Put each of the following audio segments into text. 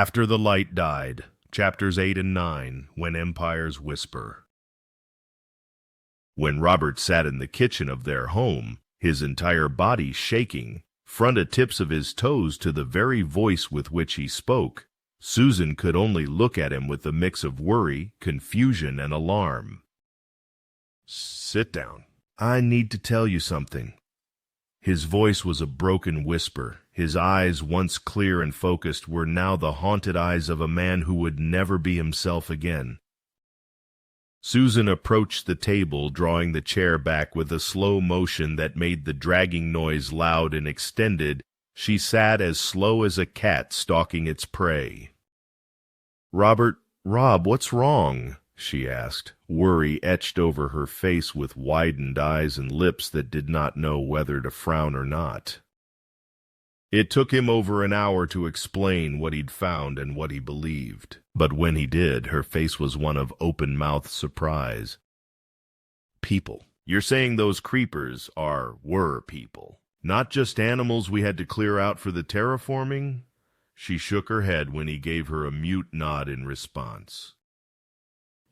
After the Light Died, Chapters 8 and 9, When Empires Whisper. When Robert sat in the kitchen of their home, his entire body shaking, front tips of his toes to the very voice with which he spoke, Susan could only look at him with a mix of worry, confusion, and alarm. "Sit down. I need to tell you something." His voice was a broken whisper. His eyes, once clear and focused, were now the haunted eyes of a man who would never be himself again. Susan approached the table, drawing the chair back with a slow motion that made the dragging noise loud and extended. She sat as slow as a cat stalking its prey. Rob, what's wrong?" she asked. Worry etched over her face with widened eyes and lips that did not know whether to frown or not. It took him over an hour to explain what he'd found and what he believed, but when he did, her face was one of open-mouthed surprise. "People. You're saying those creepers were people, not just animals we had to clear out for the terraforming?" She shook her head when he gave her a mute nod in response.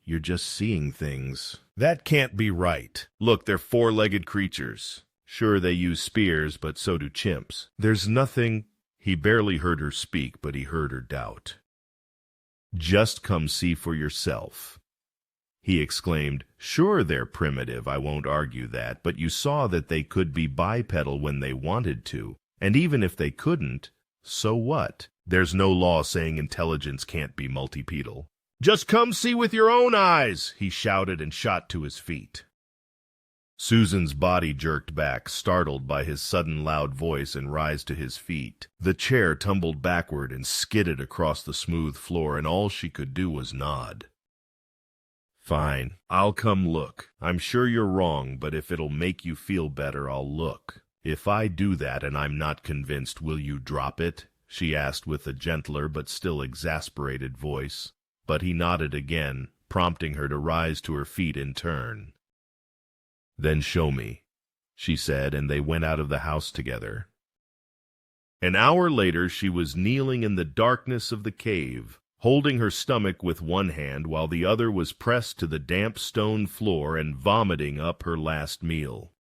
"You're just seeing things. That can't be right. Look, they're four-legged creatures. Sure, they use spears, but so do chimps. There's nothing—" He barely heard her speak, but he heard her doubt. "Just come see for yourself," he exclaimed. "Sure, they're primitive, I won't argue that, but you saw that they could be bipedal when they wanted to, and even if they couldn't, so what? There's no law saying intelligence can't be multipedal. Just come see with your own eyes," he shouted and shot to his feet. Susan's body jerked back, startled by his sudden loud voice, and rise to his feet. The chair tumbled backward and skidded across the smooth floor, and all she could do was nod. "Fine, I'll come look. I'm sure you're wrong, but if it'll make you feel better, I'll look. If I do that and I'm not convinced, will you drop it?" she asked with a gentler but still exasperated voice. But he nodded again, prompting her to rise to her feet in turn. "Then show me," she said, and they went out of the house together. An hour later, she was kneeling in the darkness of the cave, holding her stomach with one hand while the other was pressed to the damp stone floor and vomiting up her last meal.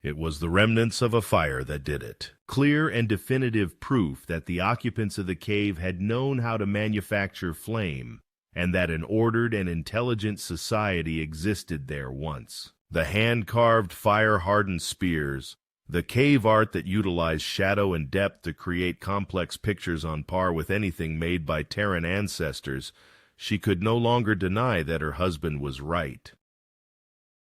It was the remnants of a fire that did it, clear and definitive proof that the occupants of the cave had known how to manufacture flame, and that an ordered and intelligent society existed there once. The hand-carved, fire-hardened spears, the cave art that utilized shadow and depth to create complex pictures on par with anything made by Terran ancestors, she could no longer deny that her husband was right.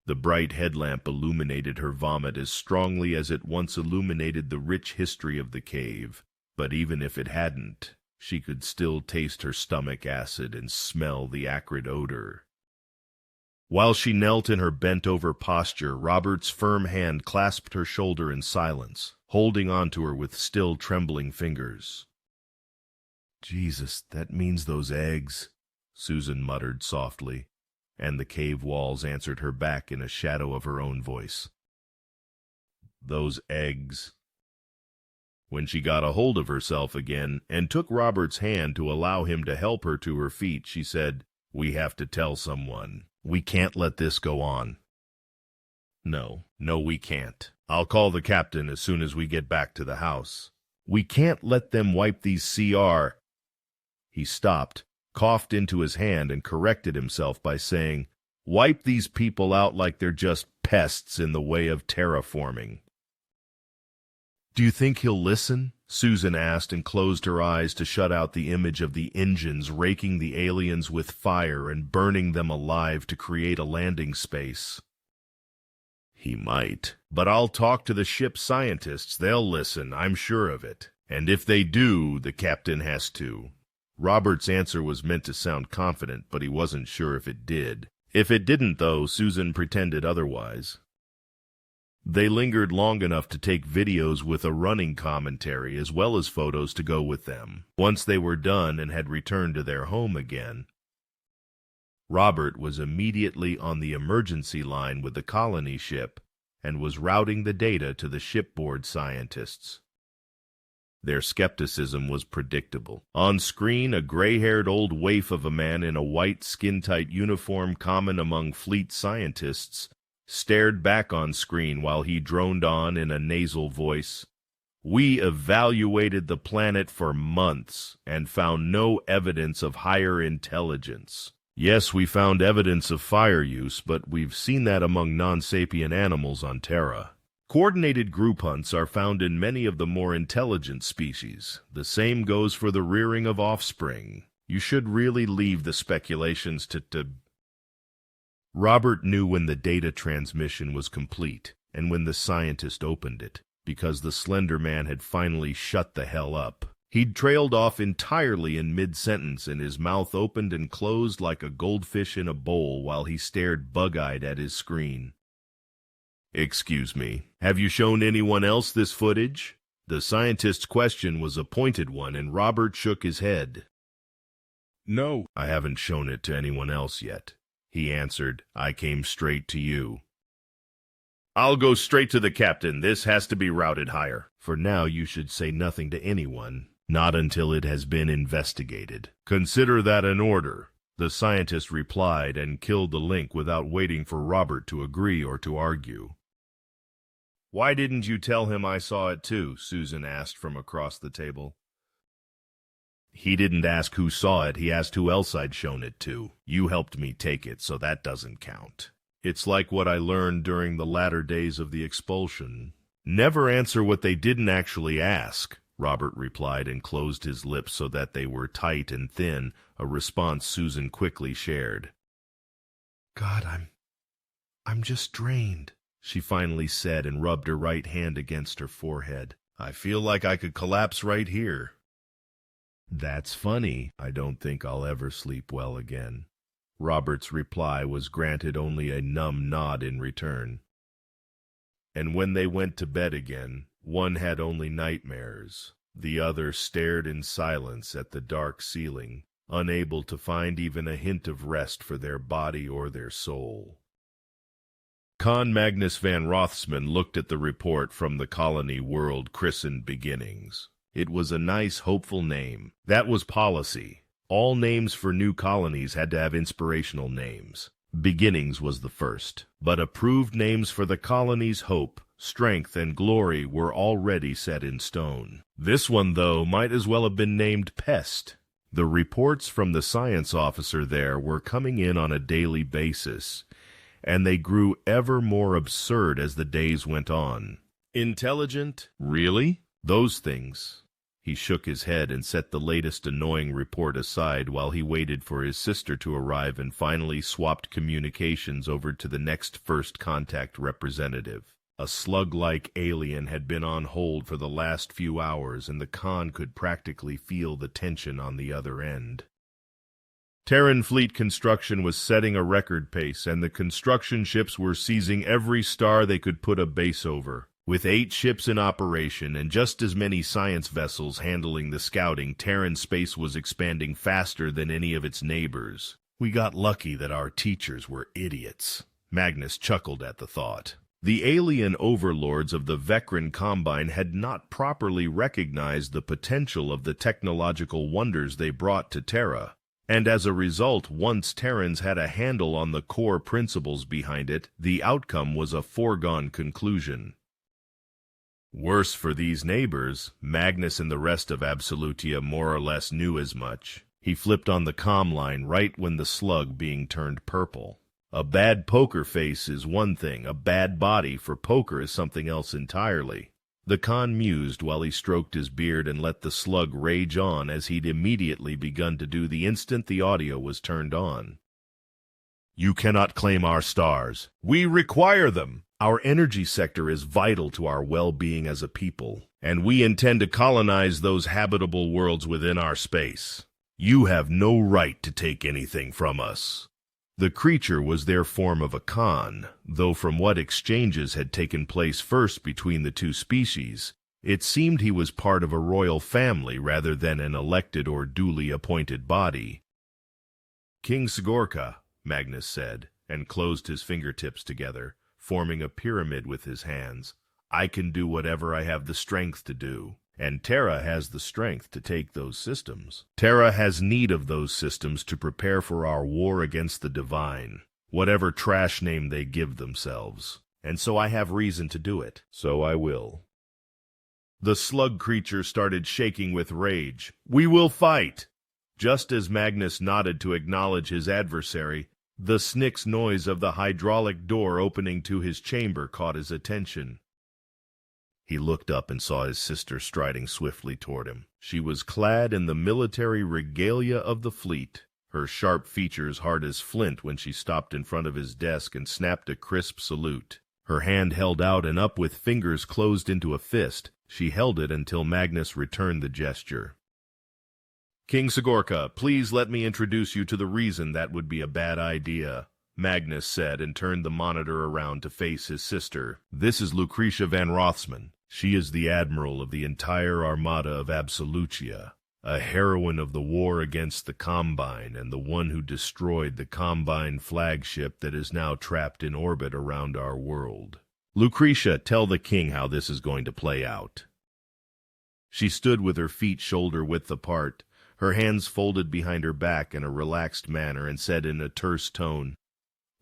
The bright headlamp illuminated her vomit as strongly as it once illuminated the rich history of the cave, but even if it hadn't, she could still taste her stomach acid and smell the acrid odor. While she knelt in her bent-over posture, Robert's firm hand clasped her shoulder in silence, holding on to her with still trembling fingers. "Jesus, that means those eggs," Susan muttered softly, and the cave walls answered her back in a shadow of her own voice. "Those eggs." When she got a hold of herself again and took Robert's hand to allow him to help her to her feet, she said, "We have to tell someone. We can't let this go on." No, we can't. I'll call the captain as soon as we get back to the house. We can't let them wipe these CR. He stopped, coughed into his hand, and corrected himself by saying, "Wipe these people out like they're just pests in the way of terraforming." "Do you think he'll listen?" Susan asked, and closed her eyes to shut out the image of the engines raking the aliens with fire and burning them alive to create a landing space. "He might, but I'll talk to the ship's scientists. They'll listen, I'm sure of it. And if they do, the captain has to." Robert's answer was meant to sound confident, but he wasn't sure if it did. If it didn't, though, Susan pretended otherwise. They lingered long enough to take videos with a running commentary as well as photos to go with them. Once they were done and had returned to their home again, Robert was immediately on the emergency line with the colony ship and was routing the data to the shipboard scientists. Their skepticism was predictable. On screen, a gray-haired old waif of a man in a white skin-tight uniform common among fleet scientists stared back on screen while he droned on in a nasal voice. "We evaluated the planet for months and found no evidence of higher intelligence. Yes, we found evidence of fire use, but we've seen that among non-sapient animals on Terra. Coordinated group hunts are found in many of the more intelligent species. The same goes for the rearing of offspring. You should really leave the speculations to... Robert knew when the data transmission was complete and when the scientist opened it, because the Slender Man had finally shut the hell up. He'd trailed off entirely in mid-sentence, and his mouth opened and closed like a goldfish in a bowl while he stared bug-eyed at his screen. "Excuse me, have you shown anyone else this footage?" The scientist's question was a pointed one, and Robert shook his head. "No, I haven't shown it to anyone else yet," he answered. "I came straight to you." "I'll go straight to the captain. This has to be routed higher." "For now, you should say nothing to anyone. Not until it has been investigated." "Consider that an order," the scientist replied, and killed the link without waiting for Robert to agree or to argue. "Why didn't you tell him I saw it too?" Susan asked from across the table. "He didn't ask who saw it, he asked who else I'd shown it to. You helped me take it, so that doesn't count. It's like what I learned during the latter days of the expulsion. Never answer what they didn't actually ask," Robert replied, and closed his lips so that they were tight and thin, a response Susan quickly shared. "God, I'm just drained," she finally said, and rubbed her right hand against her forehead. "I feel like I could collapse right here." "That's funny. I don't think I'll ever sleep well again." Robert's reply was granted only a numb nod in return. And when they went to bed again, one had only nightmares. The other stared in silence at the dark ceiling, unable to find even a hint of rest for their body or their soul. Con Magnus van Rothsman looked at the report from the colony world christened Beginnings. It was a nice, hopeful name. That was policy. All names for new colonies had to have inspirational names. Beginnings was the first, but approved names for the colony's hope, strength, and glory were already set in stone. This one, though, might as well have been named Pest. The reports from the science officer there were coming in on a daily basis, and they grew ever more absurd as the days went on. Intelligent? Really? Those things. He shook his head and set the latest annoying report aside while he waited for his sister to arrive and finally swapped communications over to the next first contact representative. A slug-like alien had been on hold for the last few hours, and the Khan could practically feel the tension on the other end. Terran fleet construction was setting a record pace, and the construction ships were seizing every star they could put a base over. With 8 ships in operation and just as many science vessels handling the scouting, Terran space was expanding faster than any of its neighbors. "We got lucky that our teachers were idiots," Magnus chuckled at the thought. The alien overlords of the Vecran Combine had not properly recognized the potential of the technological wonders they brought to Terra, and as a result, once Terrans had a handle on the core principles behind it, the outcome was a foregone conclusion. Worse for these neighbors, Magnus and the rest of Absolutia more or less knew as much. He flipped on the comm line right when the slug being turned purple. A bad poker face is one thing, a bad body for poker is something else entirely. The Khan mused while he stroked his beard and let the slug rage on as he'd immediately begun to do the instant the audio was turned on. "You cannot claim our stars. We require them. Our energy sector is vital to our well-being as a people, and we intend to colonize those habitable worlds within our space. You have no right to take anything from us." The creature was their form of a Khan, though from what exchanges had taken place first between the two species, it seemed he was part of a royal family rather than an elected or duly appointed body. "King Sigorka," Magnus said, and closed his fingertips together, forming a pyramid with his hands. "I can do whatever I have the strength to do, And Terra has the strength to take those systems. Terra has need of those systems to prepare for our war against the divine, whatever trash name they give themselves. And so I have reason to do it. So I will. The slug creature started shaking with rage. We will fight! Just as Magnus nodded to acknowledge his adversary, the snick's noise of the hydraulic door opening to his chamber caught his attention. He looked up and saw his sister striding swiftly toward him. She was clad in the military regalia of the fleet, her sharp features hard as flint when she stopped in front of his desk and snapped a crisp salute. Her hand held out and up with fingers closed into a fist. She held it until Magnus returned the gesture. King Sigorka, please let me introduce you to the reason that would be a bad idea, Magnus said and turned the monitor around to face his sister. This is Lucretia van Rothsman. She is the admiral of the entire armada of Absolutia, a heroine of the war against the Combine and the one who destroyed the Combine flagship that is now trapped in orbit around our world. Lucretia, tell the king how this is going to play out. She stood with her feet shoulder-width apart, her hands folded behind her back in a relaxed manner, and said in a terse tone,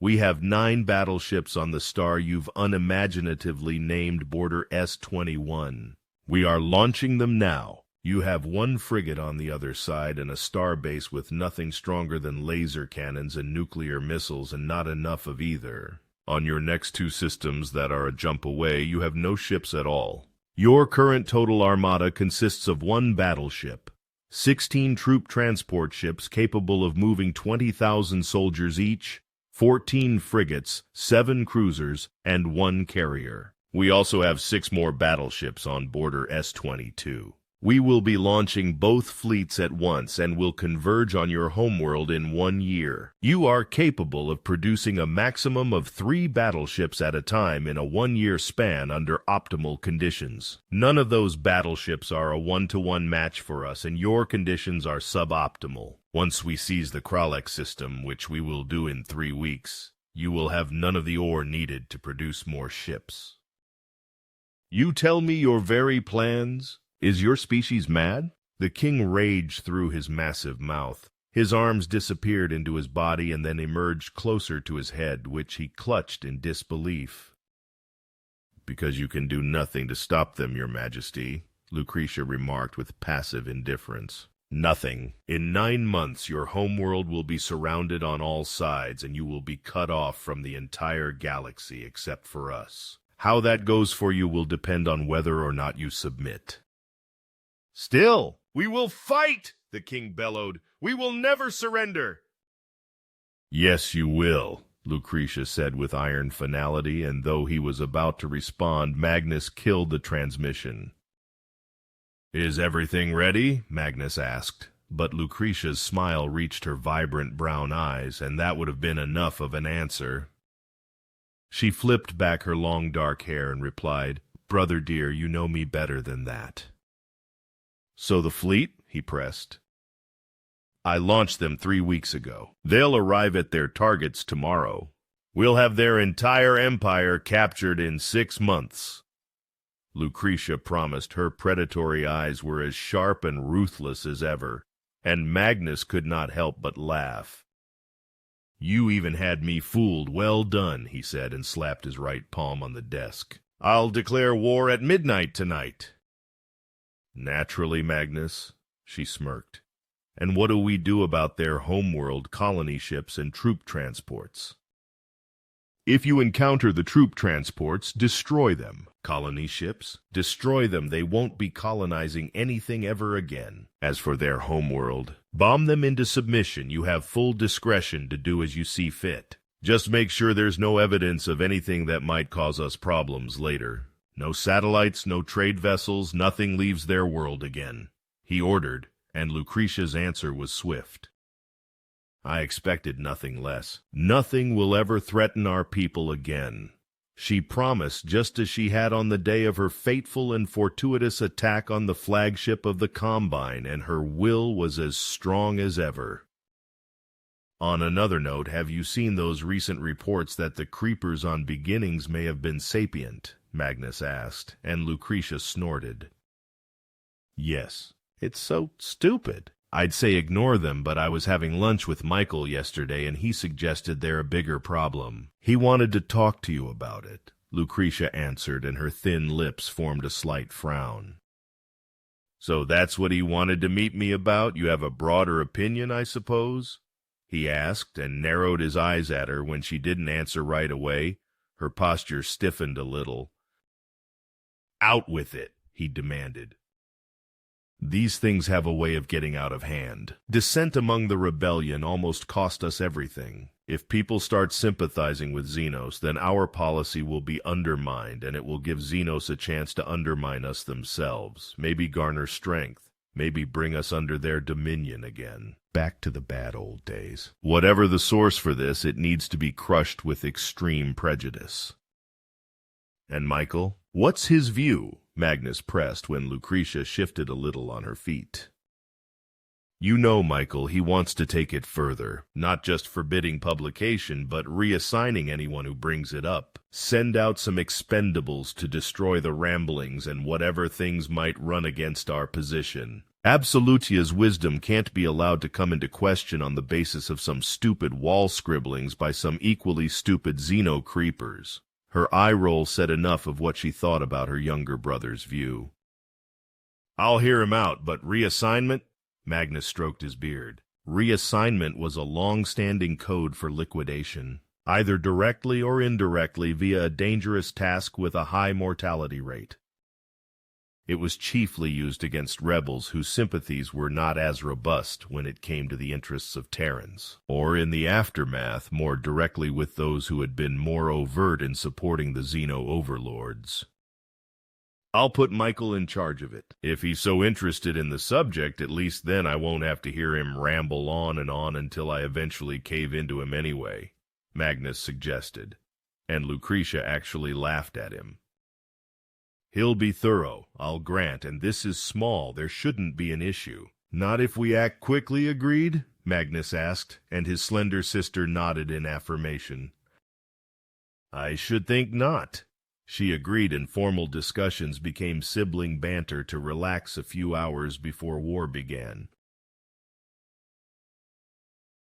We have 9 battleships on the star you've unimaginatively named Border S-21. We are launching them now. You have 1 frigate on the other side and a star base with nothing stronger than laser cannons and nuclear missiles, and not enough of either. On your next 2 systems that are a jump away, you have no ships at all. Your current total armada consists of 1 battleship, 16 troop transport ships capable of moving 20,000 soldiers each, 14 frigates, 7 cruisers, and 1 carrier. We also have 6 more battleships on Border S-22. We will be launching both fleets at once and will converge on your homeworld in 1 year. You are capable of producing a maximum of 3 battleships at a time in a 1-year span under optimal conditions. None of those battleships are a 1-to-1 match for us, and your conditions are suboptimal. Once we seize the Kralek system, which we will do in 3 weeks, you will have none of the ore needed to produce more ships. You tell me your very plans? Is your species mad? The king raged through his massive mouth. His arms disappeared into his body and then emerged closer to his head, which he clutched in disbelief. Because you can do nothing to stop them, your majesty, Lucretia remarked with passive indifference. Nothing. In 9 months, your homeworld will be surrounded on all sides, and you will be cut off from the entire galaxy except for us. How that goes for you will depend on whether or not you submit. Still, we will fight, the king bellowed. We will never surrender. Yes, you will, Lucretia said with iron finality, and though he was about to respond, Magnus killed the transmission. Is everything ready? Magnus asked, but Lucretia's smile reached her vibrant brown eyes, and that would have been enough of an answer. She flipped back her long dark hair and replied, Brother dear, you know me better than that. So the fleet? He pressed. I launched them 3 weeks ago. They'll arrive at their targets tomorrow. We'll have their entire empire captured in 6 months. Lucretia promised. Her predatory eyes were as sharp and ruthless as ever, and Magnus could not help but laugh. You even had me fooled. Well done, he said, and slapped his right palm on the desk. I'll declare war at midnight tonight. Naturally, Magnus, she smirked. And what do we do about their homeworld colony ships and troop transports? If you encounter the troop transports, destroy them. Colony ships, destroy them. They won't be colonizing anything ever again. As for their homeworld, bomb them into submission. You have full discretion to do as you see fit. Just make sure there's no evidence of anything that might cause us problems later. No satellites, no trade vessels, nothing leaves their world again. He ordered, and Lucretia's answer was swift. I expected nothing less. Nothing will ever threaten our people again. She promised, just as she had on the day of her fateful and fortuitous attack on the flagship of the Combine, and her will was as strong as ever. On another note, have you seen those recent reports that the creepers on Beginnings may have been sapient? Magnus asked, and Lucretia snorted. Yes. It's so stupid. I'd say ignore them, but I was having lunch with Michael yesterday, and he suggested they're a bigger problem. He wanted to talk to you about it, Lucretia answered, and her thin lips formed a slight frown. So that's what he wanted to meet me about? You have a broader opinion, I suppose? He asked, and narrowed his eyes at her when she didn't answer right away. Her posture stiffened a little. Out with it, he demanded. These things have a way of getting out of hand. Dissent among the rebellion almost cost us everything. If people start sympathizing with Xenos, then our policy will be undermined, and it will give Xenos a chance to undermine us themselves, maybe garner strength, maybe bring us under their dominion again. Back to the bad old days. Whatever the source for this, it needs to be crushed with extreme prejudice. And Michael? What's his view? Magnus pressed when Lucretia shifted a little on her feet. You know, Michael, he wants to take it further, not just forbidding publication, but reassigning anyone who brings it up. Send out some expendables to destroy the ramblings and whatever things might run against our position. Absolutia's wisdom can't be allowed to come into question on the basis of some stupid wall scribblings by some equally stupid Xeno creepers. Her eye roll said enough of what she thought about her younger brother's view. I'll hear him out, but reassignment? Magnus stroked his beard. Reassignment was a long-standing code for liquidation, either directly or indirectly via a dangerous task with a high mortality rate. It was chiefly used against rebels whose sympathies were not as robust when it came to the interests of Terrans, or in the aftermath more directly with those who had been more overt in supporting the Xeno overlords. I'll put Michael in charge of it. If he's so interested in the subject, at least then I won't have to hear him ramble on until I eventually cave into him anyway, Magnus suggested, and Lucretia actually laughed at him. He'll be thorough, I'll grant, and this is small. There shouldn't be an issue. Not if we act quickly, agreed? Magnus asked, and his slender sister nodded in affirmation. I should think not. She agreed, and formal discussions became sibling banter to relax a few hours before war began.